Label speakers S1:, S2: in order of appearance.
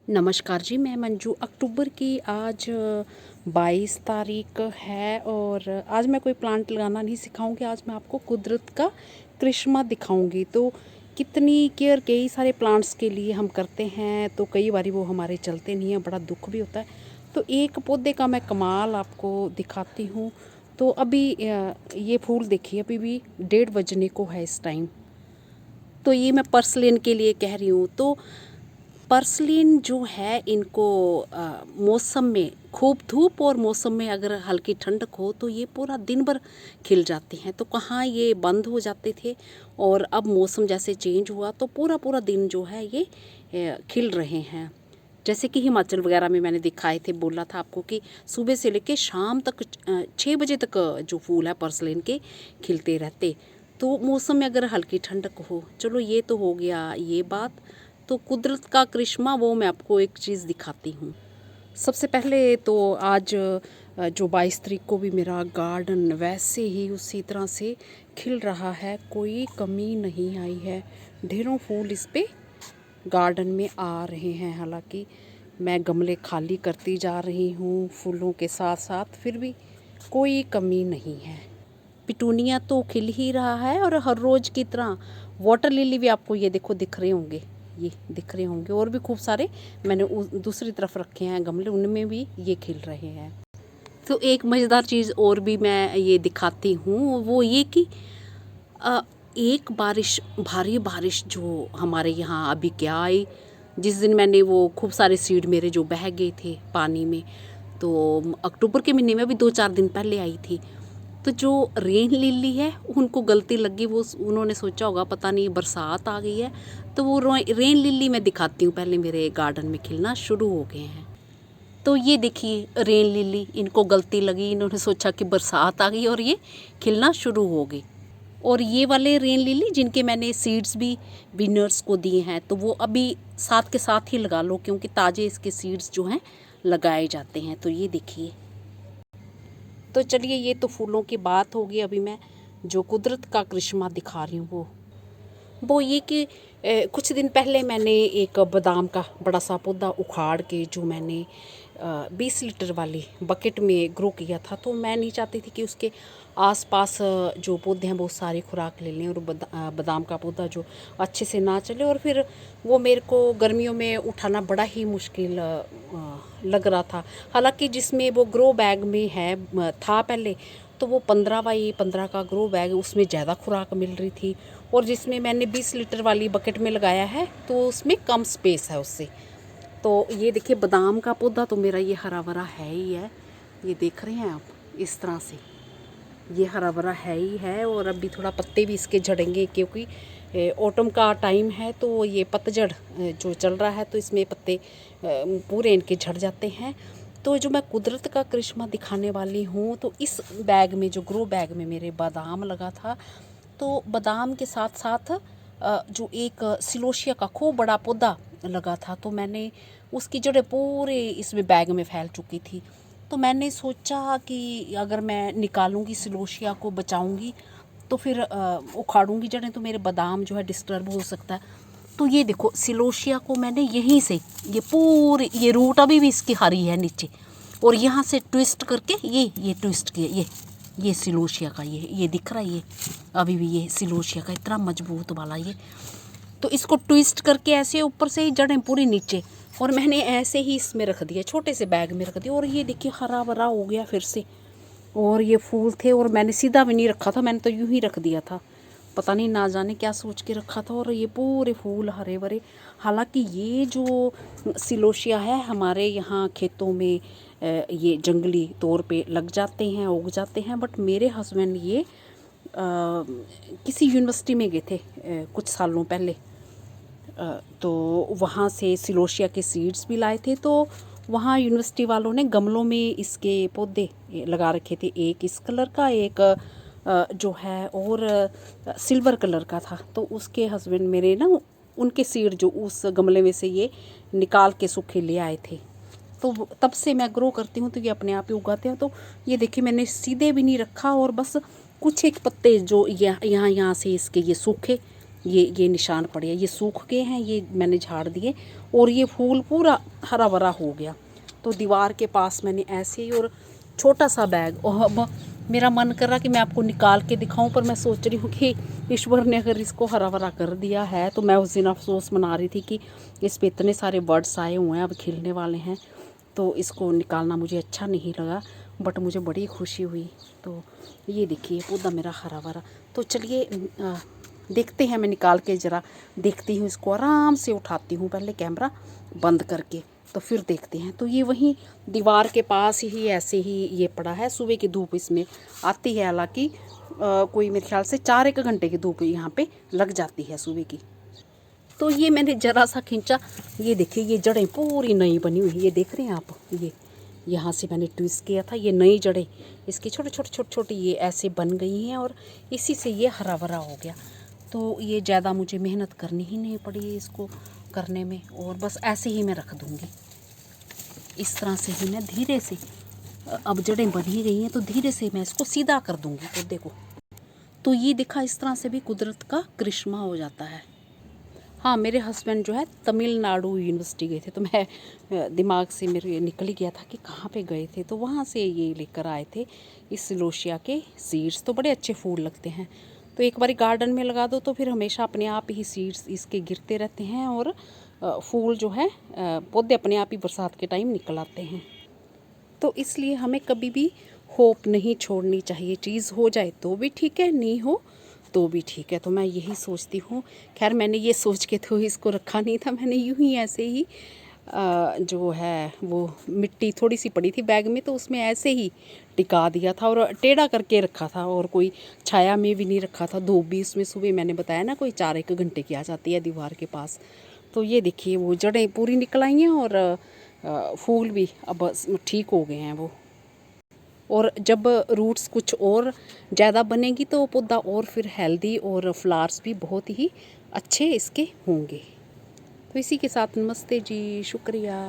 S1: नमस्कार जी, मैं मंजू। अक्टूबर की आज 22 तारीख है और आज मैं कोई प्लांट लगाना नहीं सिखाऊंगी। आज मैं आपको कुदरत का करिश्मा दिखाऊंगी। तो कितनी केयर कई सारे प्लांट्स के लिए हम करते हैं, तो कई बार वो हमारे चलते नहीं हैं, बड़ा दुख भी होता है। तो एक पौधे का मैं कमाल आपको दिखाती हूँ। तो अभी ये फूल देखिए, अभी भी 1:30 बजने को है इस टाइम। तो ये मैं पर्सलिन के लिए कह रही हूँ। तो पर्सलिन जो है, इनको मौसम में खूब धूप और मौसम में अगर हल्की ठंडक हो तो ये पूरा दिन भर खिल जाते हैं। तो कहाँ ये बंद हो जाते थे, और अब मौसम जैसे चेंज हुआ तो पूरा पूरा दिन जो है ये खिल रहे हैं। जैसे कि हिमाचल वगैरह में मैंने दिखाए थे, बोला था आपको कि सुबह से लेकर शाम तक 6 बजे तक जो फूल है पर्सलिन के खिलते रहते। तो मौसम में अगर हल्की ठंडक हो, चलो ये तो हो गया ये बात। तो कुदरत का करिश्मा वो मैं आपको एक चीज़ दिखाती हूँ। सबसे पहले तो आज जो 22 तारीख को भी मेरा गार्डन वैसे ही उसी तरह से खिल रहा है, कोई कमी नहीं आई है। ढेरों फूल इस पे गार्डन में आ रहे हैं। हालांकि मैं गमले खाली करती जा रही हूँ फूलों के साथ साथ, फिर भी कोई कमी नहीं है। पिटूनिया तो खिल ही रहा है, और हर रोज़ की तरह वाटर लिली भी आपको ये देखो दिख रहे होंगे, ये दिख रहे होंगे। और भी खूब सारे मैंने दूसरी तरफ रखे हैं गमले, उनमें भी ये खिल रहे हैं। तो एक मज़ेदार चीज़ और भी मैं ये दिखाती हूँ, वो ये कि अ, एक बारिश, भारी बारिश जो हमारे यहाँ अभी क्या आई, जिस दिन मैंने वो खूब सारे सीड मेरे जो बह गए थे पानी में, तो अक्टूबर के महीने में भी 2-4 दिन पहले आई थी। तो जो रेन लिली है, उनको गलती लगी, वो उन्होंने सोचा होगा पता नहीं बरसात आ गई है। तो वो रेन लिली मैं दिखाती हूँ, पहले मेरे गार्डन में खिलना शुरू हो गए हैं। तो ये देखिए रेन लिली, इनको गलती लगी, इन्होंने सोचा कि बरसात आ गई और ये खिलना शुरू हो गई। और ये वाले रेन लिली जिनके मैंने सीड्स भी विनर्स को दिए हैं, तो वो अभी साथ के साथ ही लगा लो, क्योंकि ताज़े इसके सीड्स जो हैं लगाए जाते हैं। तो ये देखिए। तो चलिए, ये तो फूलों की बात होगी। अभी मैं जो कुदरत का करिश्मा दिखा रही हूँ वो ये कि कुछ दिन पहले मैंने एक बादाम का बड़ा सा पौधा उखाड़ के जो मैंने 20 लीटर वाली बकेट में ग्रो किया था। तो मैं नहीं चाहती थी कि उसके आसपास जो पौधे हैं बहुत सारी खुराक ले लें, और बादाम का पौधा जो अच्छे से ना चले, और फिर वो मेरे को गर्मियों में उठाना बड़ा ही मुश्किल लग रहा था। हालांकि जिसमें वो ग्रो बैग में है था पहले, तो वो 15x15 का ग्रो बैग, उसमें ज़्यादा खुराक मिल रही थी। और जिसमें मैंने 20 लीटर वाली बकेट में लगाया है, तो उसमें कम स्पेस है उससे। तो ये देखिए, बादाम का पौधा तो मेरा ये हरा भरा है ही है। ये देख रहे हैं आप, इस तरह से ये हरा भरा है ही है। और अभी थोड़ा पत्ते भी इसके झड़ेंगे, क्योंकि ऑटम का टाइम है, तो ये पतझड़ जो चल रहा है, तो इसमें पत्ते पूरे इनके झड़ जाते हैं। तो जो मैं कुदरत का करिश्मा दिखाने वाली हूँ, तो इस बैग में, जो ग्रो बैग में मेरे बादाम लगा था, तो बादाम के साथ साथ जो एक सिलोशिया का खूब बड़ा पौधा लगा था, तो मैंने उसकी जड़ें पूरे इसमें बैग में फैल चुकी थी। तो मैंने सोचा कि अगर मैं निकालूंगी सिलोशिया को, बचाऊंगी, तो फिर उखाड़ूंगी जड़ें, तो मेरे बादाम जो है डिस्टर्ब हो सकता है। तो ये देखो, सिलोशिया को मैंने यहीं से, ये पूरी ये रूट अभी भी इसकी हरी है नीचे, और यहाँ से ट्विस्ट करके ये ट्विस्ट किया, ये सिलोशिया का ये दिख रहा है, ये अभी भी ये सिलोशिया का इतना मजबूत वाला ये। तो इसको ट्विस्ट करके ऐसे ऊपर से ही जड़ें पूरी नीचे, और मैंने ऐसे ही इसमें रख दिया, छोटे से बैग में रख दिया। और ये देखिए हरा भरा हो गया फिर से। और ये फूल थे, और मैंने सीधा भी नहीं रखा था, मैंने तो यूं ही रख दिया था, पता नहीं ना जाने क्या सोच के रखा था। और ये पूरे फूल हरे भरे। हालांकि ये जो सिलोशिया है, हमारे यहाँ खेतों में ये जंगली तौर पे लग जाते हैं, उग जाते हैं। बट मेरे हस्बैंड ये किसी यूनिवर्सिटी में गए थे कुछ सालों पहले, तो वहाँ से सिलोशिया के सीड्स भी लाए थे। तो वहाँ यूनिवर्सिटी वालों ने गमलों में इसके पौधे लगा रखे थे, एक इस कलर का, एक जो है और सिल्वर कलर का था। तो उसके हस्बैंड मेरे ना, उनके सीड जो उस गमले में से ये निकाल के सूखे ले आए थे। तो तब से मैं ग्रो करती हूँ, तो ये अपने आप ही उगाते हैं। तो ये देखिए, मैंने सीधे भी नहीं रखा, और बस कुछ एक पत्ते जो यहाँ यहाँ से इसके ये सूखे, ये निशान पड़े हैं, ये सूख गए हैं, ये मैंने झाड़ दिए और ये फूल पूरा हरा भरा हो गया। तो दीवार के पास मैंने ऐसे ही, और छोटा सा बैग, और अब मेरा मन कर रहा कि मैं आपको निकाल के दिखाऊं, पर मैं सोच रही हूँ कि ईश्वर ने अगर इसको हरा भरा कर दिया है तो मैं उस दिन अफसोस मना रही थी कि इस पे इतने सारे बर्ड्स आए हुए हैं, अब खिलने वाले हैं, तो इसको निकालना मुझे अच्छा नहीं लगा, बट मुझे बड़ी खुशी हुई। तो ये देखिए पौधा मेरा हरा भरा। तो चलिए देखते हैं, मैं निकाल के ज़रा देखती हूँ, इसको आराम से उठाती हूँ पहले कैमरा बंद करके, तो फिर देखते हैं। तो ये वहीं दीवार के पास ही ऐसे ही ये पड़ा है, सुबह की धूप इसमें आती है, हालांकि कोई मेरे ख्याल से 4-1 घंटे की धूप यहाँ पे लग जाती है सुबह की। तो ये मैंने ज़रा सा खींचा, ये देखिए ये जड़ें पूरी नई बनी हुई, ये देख रहे हैं आप, ये यहाँ से मैंने ट्विस्ट किया था, ये नई जड़ें इसकी छोटे छोटे छोटे छोटी ये ऐसे बन गई हैं, और इसी से ये हरा भरा हो गया। तो ये ज़्यादा मुझे मेहनत करनी ही नहीं पड़ी इसको करने में, और बस ऐसे ही मैं रख दूँगी, इस तरह से ही मैं धीरे से, अब जड़ें बन ही गई हैं तो धीरे से मैं इसको सीधा कर दूँगी पौधे को। तो ये देखा, इस तरह से भी कुदरत का करिश्मा हो जाता है। हाँ, मेरे हस्बैंड जो है तमिलनाडु यूनिवर्सिटी गए थे, तो मैं दिमाग से मेरे निकल ही गया था कि कहाँ पे गए थे, तो वहाँ से ये लेकर आए थे इस लोशिया के सीड्स। तो बड़े अच्छे फूल लगते हैं, तो एक बार गार्डन में लगा दो तो फिर हमेशा अपने आप ही सीड्स इसके गिरते रहते हैं, और फूल जो है पौधे अपने आप ही बरसात के टाइम निकल आते हैं। तो इसलिए हमें कभी भी होप नहीं छोड़नी चाहिए, चीज़ हो जाए तो भी ठीक है, नहीं हो तो भी ठीक है। तो मैं यही सोचती हूँ। खैर मैंने ये सोच के तो इसको रखा नहीं था, मैंने यूं ही ऐसे ही जो है वो मिट्टी थोड़ी सी पड़ी थी बैग में, तो उसमें ऐसे ही टिका दिया था और टेढ़ा करके रखा था, और कोई छाया में भी नहीं रखा था। धूप भी उसमें सुबह मैंने बताया ना कोई 4-1 घंटे की आ जाती है दीवार के पास। तो ये देखिए वो जड़ें पूरी निकल आई हैं, और फूल भी अब ठीक हो गए हैं वो। और जब रूट्स कुछ और ज़्यादा बनेगी तो पौधा और फिर हेल्दी, और फ्लावर्स भी बहुत ही अच्छे इसके होंगे। तो इसी के साथ नमस्ते जी, शुक्रिया।